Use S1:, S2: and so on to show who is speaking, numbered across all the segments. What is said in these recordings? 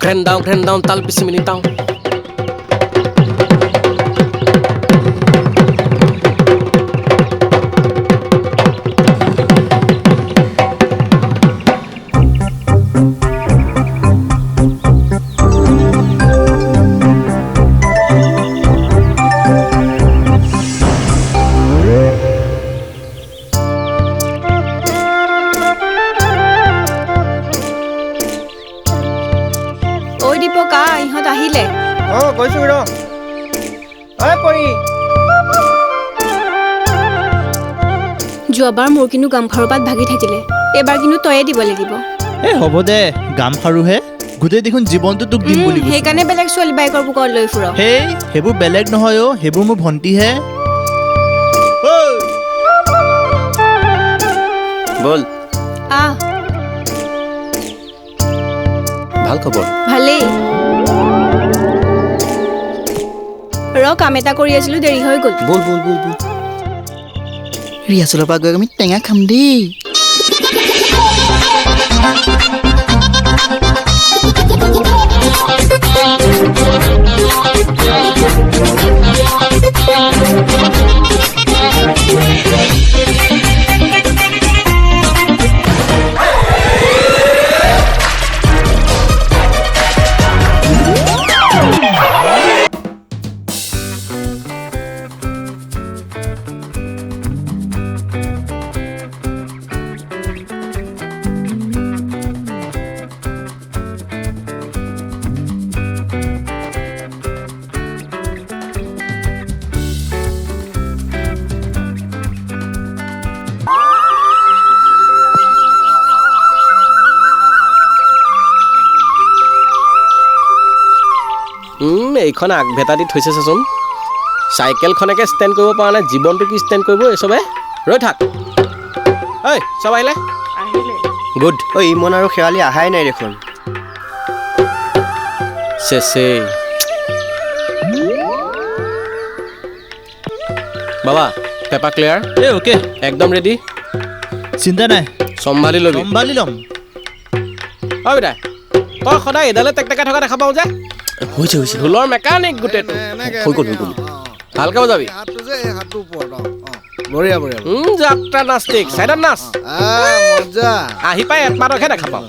S1: Grandang tal pisimilitaw.
S2: গৈছো ৰ পৰি
S3: যোৱাবাৰ মোৰ কিন্তু গামখাৰু পাত ভাগি থাকিলে এবাৰ কিন্তু তয়ে দিব লাগিব
S4: হ'ব দে গামখাৰুহে গোটেই দেখোন জীৱনটো তোক দিম বুলি কৈছো
S3: সেইকাৰণে বেলেগ ছোৱালী বাইকৰ বুকত লৈ ফুৰ
S4: সেইবোৰ বেলেগ নহয় সেইবোৰ মোৰ ভণ্টিহে
S1: বল
S3: আহ
S1: ভাল খবৰ
S3: ভালেই কাম এটা কৰি আছিলো দেৰি হৈ গ'ল
S1: বল
S2: ৰিহাৰ্চেলৰ পৰা গৈ আমি টেঙা খাম দেই
S1: এইখন আগভেটা দি থৈছে চাচোন চাইকেলখনকে ষ্টেণ্ড কৰিব পৰা নাই জীৱনটো কি ষ্টেণ্ড কৰিব এই চবে ৰৈ থাক ঐ চব আহিলে গুড
S2: ইমন আৰু শেৱালি আহাই নাই দেখোন
S1: চেচে বাবা পেপাৰ ক্লিয়াৰ
S4: অ'কে
S1: একদম ৰেডি
S4: চিন্তা নাই
S1: চম্ভালি ল'ম বেটা তই সদায় এডালে টেকটেকাই থকা দেখা পাওঁ যে হৈছে ঢোলৰ মেকানিক গোটেইটো হৈ গ'ল ভালকে বজাবি যাত্ৰা নাস্তিক চাইডত নাচ আহি পাই একমাৰকহে দেখা পাওঁ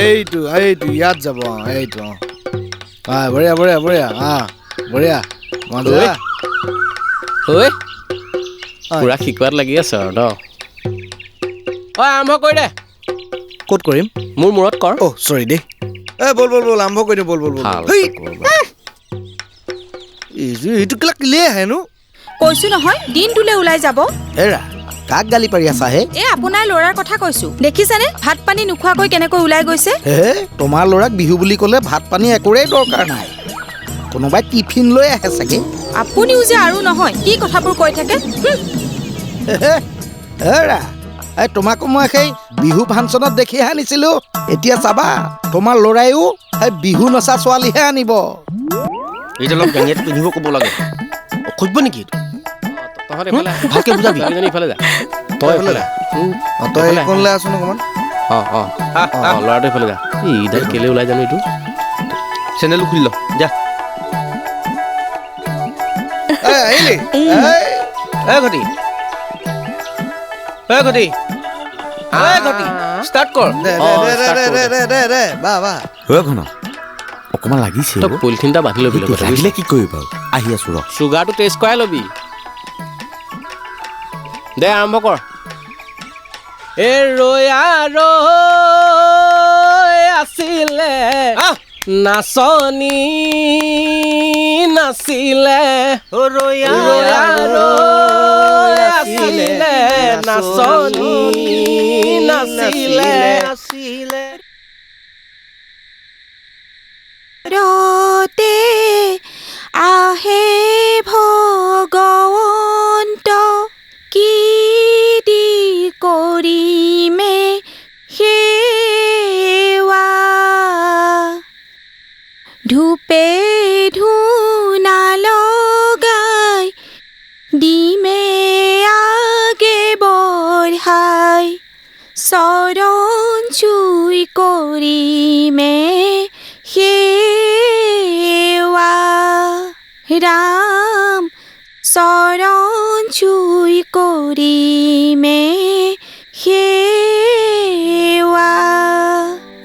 S2: এইটো ইয়াত যাব এইটো বঢ়িয়া মজা
S1: ঐ পুৰা শিকোৱাত লাগি আছে আৰু ন আৰম্ভ কৰি দে
S2: ক'ত কৰিম
S1: মোৰ মূৰত কৰ
S2: চৰি দেই বল আৰম্ভ কৰি দিওঁ বল এইটো কেলা কিলে আহেনো
S5: কৈছো নহয় দিনটোলে ওলাই যাব
S2: এৰা কাক গালি পাৰি আছা হে
S5: আপোনাৰ ল'ৰাৰ কথা কৈছো দেখিছানে ভাত পানী নোখোৱাকৈ কেনেকৈ ওলাই গৈছে
S2: তোমাৰ ল'ৰাক বিহু বুলি ক'লে ভাত পানী একোৰেই দৰকাৰ নাই কোনোবাই টিফিন লৈ আহে চাগে
S5: আপুনিও যে আৰু নহয় কি কথাবোৰ কৈ থাকে
S2: তোমাকো মই সেই বিহু ফাংচনত দেখিহে আনিছিলো এতিয়া চাবা তোমাৰ ল'ৰাইও সেই বিহু নচা ছোৱালীহে আনিব
S1: এইটো অলপ গেঙেত পিন্ধিব ক'ব লাগে খুজিব নেকি তহঁত ভালকে বুজাবি ইফালে যা তই
S2: এইখনলৈ আছোন অকণমান
S1: ল'ৰাটো ইফালে যা ইডাল কেলে ওলাই জানো এইটো চেণ্ডেলটো খুলি ল যা ঘটি ষ্টাৰ্ট কৰ
S6: অকমান লাগিছে
S1: তই পলিথিন এটা বান্ধি ল'বি
S6: লাগিলে কি কৰিবা আহি আছো ৰ
S1: চুগাৰটো টেষ্ট কৰাই ল'বি দে আৰম্ভ কৰ আছিলে নাচনী নাছিলে আছিলে নাচনী নাছিলে
S5: ৰতে আহে ভগৱন্ত কি দি কৰিমে সেৱা ধূপে ধূনা লগাই দিমে আগে বঢ়াই চৰণ চুই কৰিমে সেৱা ৰাম চৰণ চুই কৰিমে সেৱা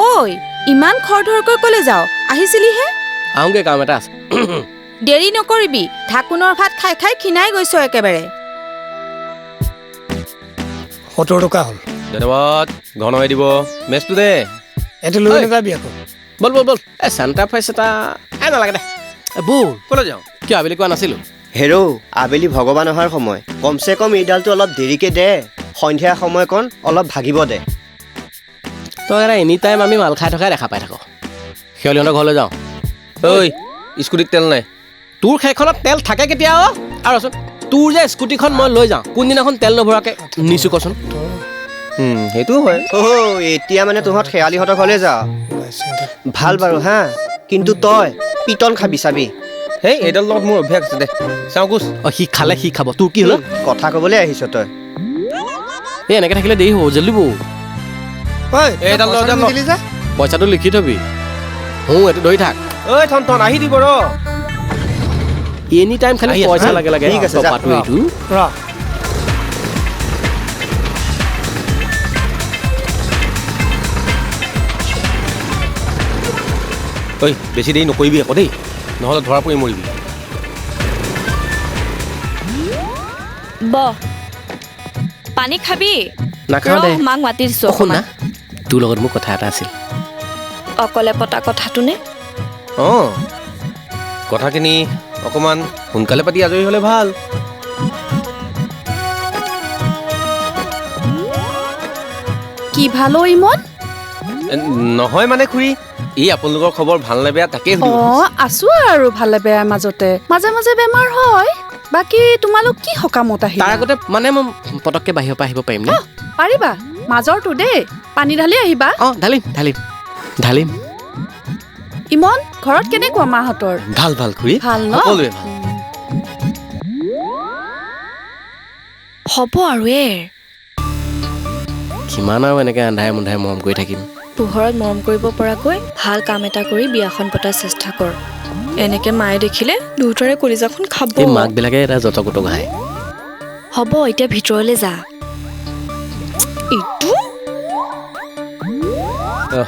S5: ঐ ইমান খৰধৰকৈ ক'লে যাও আহিছিলিহে
S1: আহোঁগে কাম এটা আছে
S5: দেৰি নকৰিবি ঢাকুনৰ ভাত খাই খাই ক্ষীণাই গৈছ একেবাৰে
S2: 70 টকা হ'ল
S1: ধন্যবাদ ঘনাই দিব মেচটো দে
S2: এইটো লৈ নাযাবি আকৌ
S1: বল বল বল এই চেণ্টাৰ ফ্ৰাইছ এটা নালাগে দে বৌ ক'লৈ যাওঁ কিয় আবেলি কোৱা নাছিলোঁ
S7: হেৰৌ আবেলি ভগৱান অহাৰ সময় কমচে কম এইডালটো অলপ দেৰিকে দে সন্ধিয়া সময়কণ অলপ ভাগিব দে
S1: তই এটা এনি টাইম আমি মাল খাই থকাই দেখা পাই থাক শেৱালিহঁতৰ ঘৰলৈ যাওঁ ঐ স্কুটিত তেল নাই তোৰ সেইখনত তেল থাকে কেতিয়া আৰু ৰচোন তোৰ যে স্কুটিখন মই লৈ যাওঁ কোনদিনাখন তেল নভৰাকৈ নিছোঁ কচোন সেইটোও হয়
S7: এতিয়া মানে তহঁত শেৱালিহঁতৰ ঘৰলৈ যা ভাল বাৰু হা কিন্তু তই পিটন খাবি চাবি
S1: সেই এইডাল লগত মোৰ অভ্যাস আছে দে চাওঁ কোচ সি খালে সি খাব তোৰ কি হ'ল
S7: কথা ক'বলৈ আহিছ তই
S1: এই এনেকৈ থাকিলে দেৰি হ'ব জল্দি বৌ এইডাল পইচাটো লিখি থবি এইটো ধৰি থাক ঐ থন আহি দিব ৰ এনি টাইম খালি পইচা লাগে লাগে
S7: ঠিক আছে
S1: এইটো ঐ বেছি দেৰি নকৰিবি আকৌ দেই নহ'লে ধৰা পৰি মৰিবি
S3: পানী খাবি
S1: নাখাওঁ দে
S3: মাক মাতি দিছোঁ
S1: শুন না তোৰ লগত মোৰ কথা এটা আছিল
S3: অকলে পতা কথাটো নে
S1: অঁ কথাখিনি অকণমান সোনকালে পাতি আজৰি হ'লে ভাল
S5: কি ভাল ইমন
S1: নহয় মানে খুৰী ই আপোনালোকৰ খবৰ ভাল নে বেয়া তাকেই
S5: আছো আৰু ভালে বেয়া মাজতে মাজে মাজে বেমাৰ হয় বাকী তোমালোক কি সকামত আহিলা
S1: তাৰ আগতে মানে মই পটককৈ বাহিৰৰ পৰা আহিব পাৰিম নে
S5: পাৰিবা মাজৰটো দেই পানী ঢালি আহিবা
S1: অঁ ঢালিম ঢালিম ঢালিম
S5: ইমন ঘৰত কেনেকুৱা মাহঁতৰ
S1: ভাল ভাল খুৰী
S5: ভাল ন
S1: সকলোৱে ভাল
S3: হ'ব আৰু
S1: কিমান আৰু এনেকৈ আন্ধাৰে মুন্ধাৰে মৰম কৰি থাকিম
S3: পোহৰত মৰম কৰিব পৰাকৈ ভাল কাম এটা কৰি বিয়াখন পতাৰ চেষ্টা কৰ এনেকে মায়ে দেখিলে দুয়োটাৰে কলিজাখন খাব
S1: এই মাকবিলাকে এটা যতকত ঘাই
S3: হ'ব এতিয়া ভিতৰলৈ যা এইটো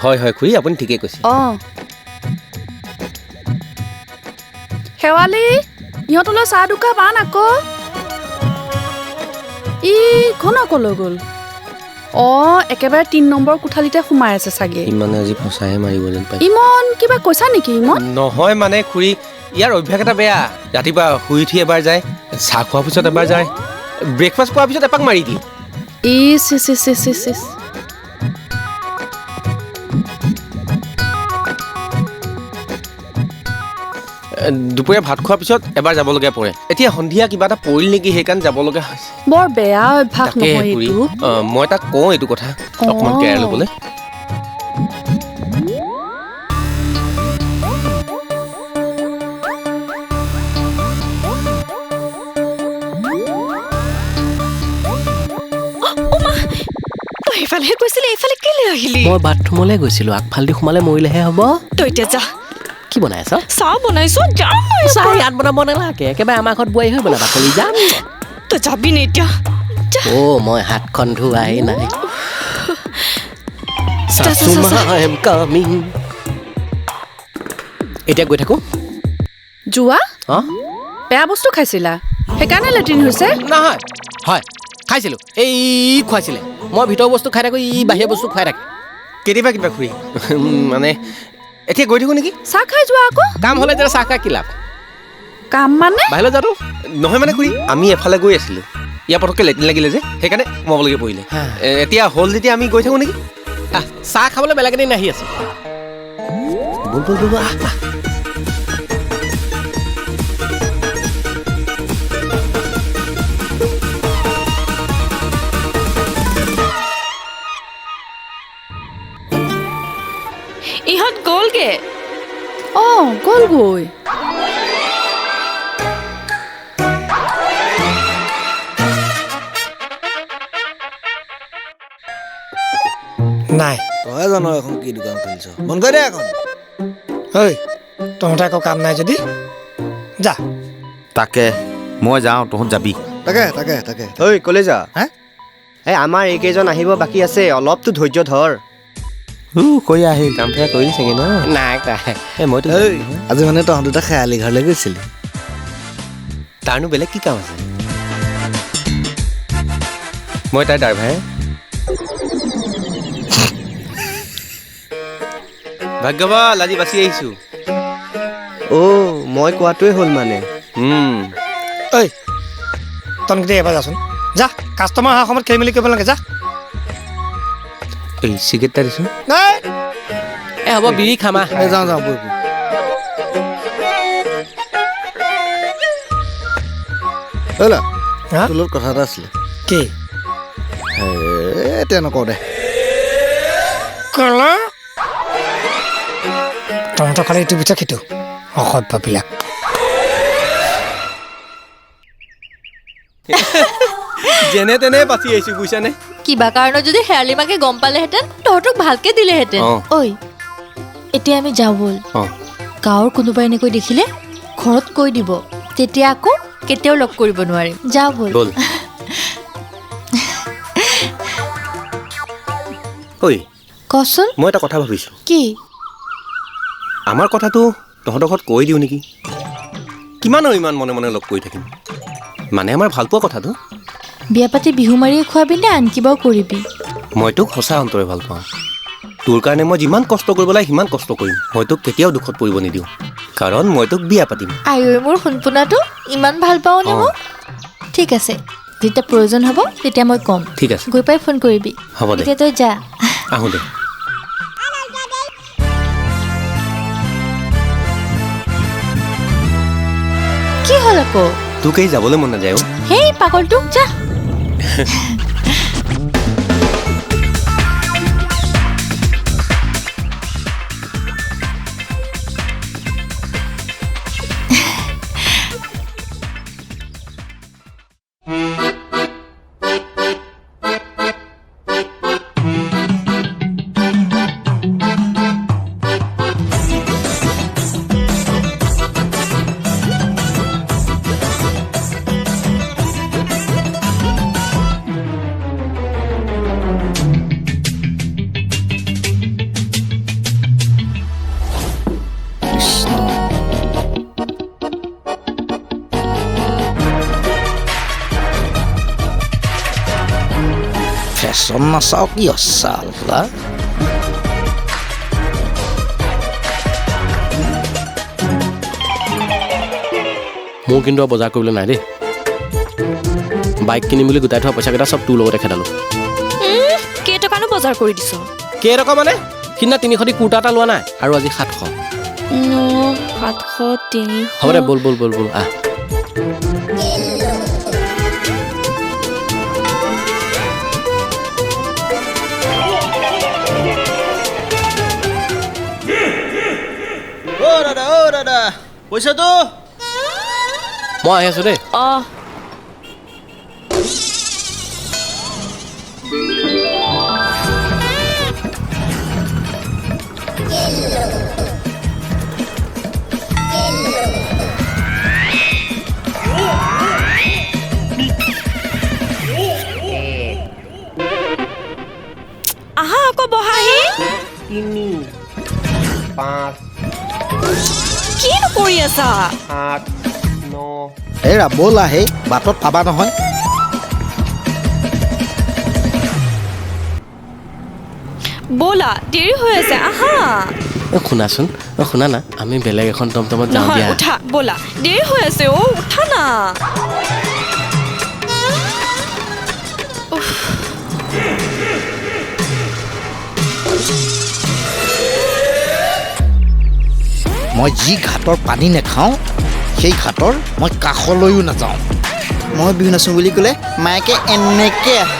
S1: হয় হয় খুৰী আপুনি ঠিকেই কৈছে
S5: শেৱালি ইহঁতলৈ চাহ দুকাপ আন আকৌ ই ঘনকলৈ গ'ল একেবাৰে ৩ নম্বৰ কোঠালিতে সোমাই আছে চাগে
S1: ইমানে আজি ফচাহে মাৰিব যেন পাই
S5: ইমন কিবা কৈছা নেকি ইমন
S1: নহয় মানে খুৰী ইয়াৰ অভ্যাস এটা বেয়া ৰাতিপুৱা শুই উঠি এবাৰ যায় চাহ খোৱাৰ পিছত এবাৰ যায় ব্ৰেকফাষ্ট খোৱাৰ পিছত এপাক মাৰি দিয়ে দুপৰীয়া ভাত খোৱাৰ পিছত এবাৰ যাবলগীয়া পৰে এতিয়া সন্ধিয়া কিবা এটা পৰিল নেকি সেইকাৰণে যাবলগীয়া হৈছে
S5: বৰ বেয়া অভ্যাস নহয় এইটো
S1: মই তাক কওঁ এইটো কথা অকণমান কেয়াৰ ল'বলৈ
S3: এইফালেহে গৈছিলি এইফালে কেলে আহিলি
S1: মই বাথৰুমলৈ গৈছিলোঁ আগফালেদি সোমালে মৰিলেহে হ'ব
S3: তই এতিয়া যা
S1: কি বনাই আছ
S3: চাহ বনাইছো যাম
S1: চাহ ইয়াত বনাব নালাগে একেবাৰে আমাৰ ঘৰত বোৱাৰী হৈ বনাবা কলি যাম
S3: তই যাবি নে এতিয়া
S1: মই হাতখন ধোৱাই নাই এতিয়া গৈ থাকো
S5: যোৱা বেয়া বস্তু খাইছিলা সেইকাৰণে লেট্ৰিন হৈছে
S1: নহয় হয় খাইছিলোঁ এই খুৱাইছিলে মই ভিতৰৰ বস্তু খাই থাকোঁ ই বাহিৰৰ বস্তু খুৱাই থাকে কেতিয়াবা কিবা খুৰী মানে এতিয়া গৈ থাকোঁ নেকি
S5: চাহ খাই যোৱা আকৌ
S1: কাম হ'লে যেতিয়া চাহ খাই কি লাভ
S5: কাম মানে
S1: বাহিৰলৈ যাওঁ নহয় মানে খুৰী আমি এফালে গৈ আছিলোঁ ইয়াৰ পটককৈ লেট্ৰিন লাগিলে যে সেইকাৰণে সোমাবলগীয়া পৰিলে এতিয়া হ'ল যেতিয়া আমি গৈ থাকোঁ নেকি চাহ খাবলৈ বেলেগ এদিন আহি আছোঁ
S3: ইহঁত গ'লগে
S5: গ'লগৈ
S8: নাই
S2: তই জানো এখন কি দোকান খুলিছ মন কৰি দে এখন
S8: ঐ তহঁতে একো কাম নাই যদি যা
S6: তাকে মই যাওঁ তহঁত যাবি
S2: তাকে
S7: ঐ কলে যা
S2: হা?
S7: এই আমাৰ এইকেইজন আহিব বাকী আছে অলপতো ধৈৰ্য ধৰ
S6: কৈ আহিল
S7: কাম ফেৰা কৰিলি চাগে ন
S1: নাই তাই
S7: এই মইতো
S2: আজি মানে তহঁত দুটা খেয়ালি ঘৰলৈ গৈছিলি
S1: তাৰনো বেলেগ কি কাম আছে মই তাইৰ ড্ৰাইভাৰ ভাগ্যৱান আজি বাচি আহিছো
S7: মই কোৱাটোৱে হ'ল মানে
S8: ঐ তনকেইটা এবাৰ যাচোন যা কাষ্টমাৰ অহা সময়ত খেলি মেলি কৰিব লাগে যা
S1: এই চিগাৰেট এটা দিছোঁ
S8: নাই
S1: এই হ'ব বিড়ি খামা
S2: এই যাওঁ বৈ ল'ৰা
S8: হা
S2: তোৰ লগত কথা এটা আছিলে
S8: কি
S2: এতিয়া নকওঁ দে
S8: কলা তহঁতৰ খালি ইটো পিছত সিটো অসভ্যবিলাক
S1: যেনে তেনে বাচি আহিছো বুজিছানে
S9: কিবা কাৰণত যদি শেৱালি মাকে গম পালেহেঁতেন তহঁতক ভালকে দিলেহেঁতেন ঐ এতিয়া আমি যাওঁ ব'ল গাঁৱৰ কোনোবাই এনেকৈ দেখিলে ঘৰত কৈ দিব তেতিয়া আকৌ কেতিয়াও লগ কৰিব নোৱাৰিম যাওঁ ব'ল
S1: ঐ
S9: কচোন
S1: মই এটা কথা ভাবিছোঁ
S9: কি
S1: আমাৰ কথাটো তহঁতৰ ঘৰত কৈ দিওঁ নেকি কিমান আৰু ইমান মনে মনে লগ কৰি থাকিম মানে আমাৰ ভাল পোৱা কথাটো
S9: বিয়া পাতি বিহু মাৰিয়ে খুৱাবি নে আন কিবাও কৰিবি
S1: মই তোক সঁচা অন্তৰে ভাল পাওঁ তোৰ কাৰণে মই যিমান কষ্ট কৰিব লাগে সিমান কষ্ট কৰিম মই তোক কেতিয়াও দুখত পৰিব নিদিওঁ কাৰণ মই তোক বিয়া পাতিম
S9: আই মোৰ সোণপোনাটো ইমান ভাল পাওঁ নে মোক ঠিক আছে যেতিয়া প্ৰয়োজন হ'ব তেতিয়া মই ক'ম
S1: ঠিক আছে
S9: গৈ পাই ফোন কৰিবি
S1: হ'ব দে
S9: এতিয়া তই যা
S1: আহোঁ দে
S9: কি হ'ল আকৌ
S1: তোক এই যাবলৈ মন নাযায়
S9: হেই পাগলটো যা
S2: ফেশ্বন নাচাওঁ কি অচাল
S1: মোৰ কিন্তু বজাৰ কৰিবলৈ নাই দেই বাইক কিনিম বুলি গোটাই থোৱা পইচাকেইটা চব তোৰ লগতে খেদালোঁ
S3: কেইটকানো বজাৰ কৰি দিছ
S1: কেইটকা মানে সিদিনা 300 দি কুৰ্তা এটা লোৱা নাই আৰু আজি 700
S3: 700
S1: হ'ব দে বল বল বল বল আহ
S4: দাদা পইচাটো
S1: মই আহি আছোঁ দেই
S3: আহা আকৌ বহাহি
S7: 3 5
S3: কিনো কৰি আছা
S7: 8 9
S2: এই ব'ল আহে বাটত পাবা নহয়
S3: ব'লা দেৰি হৈ আছে আহা
S1: শুনাচোন শুনা না আমি বেলেগ এখন টমটমত যাওঁ
S3: নহয়
S1: দিয়া
S3: উঠা ব'লা দেৰি হৈ আছে উঠা না
S2: মই যি ঘাটৰ পানী নাখাওঁ সেই ঘাটৰ মই কাষলৈও নাযাওঁ
S10: মই বিহু নাচোঁ বুলি ক'লে মায়েকে এনেকৈ আহে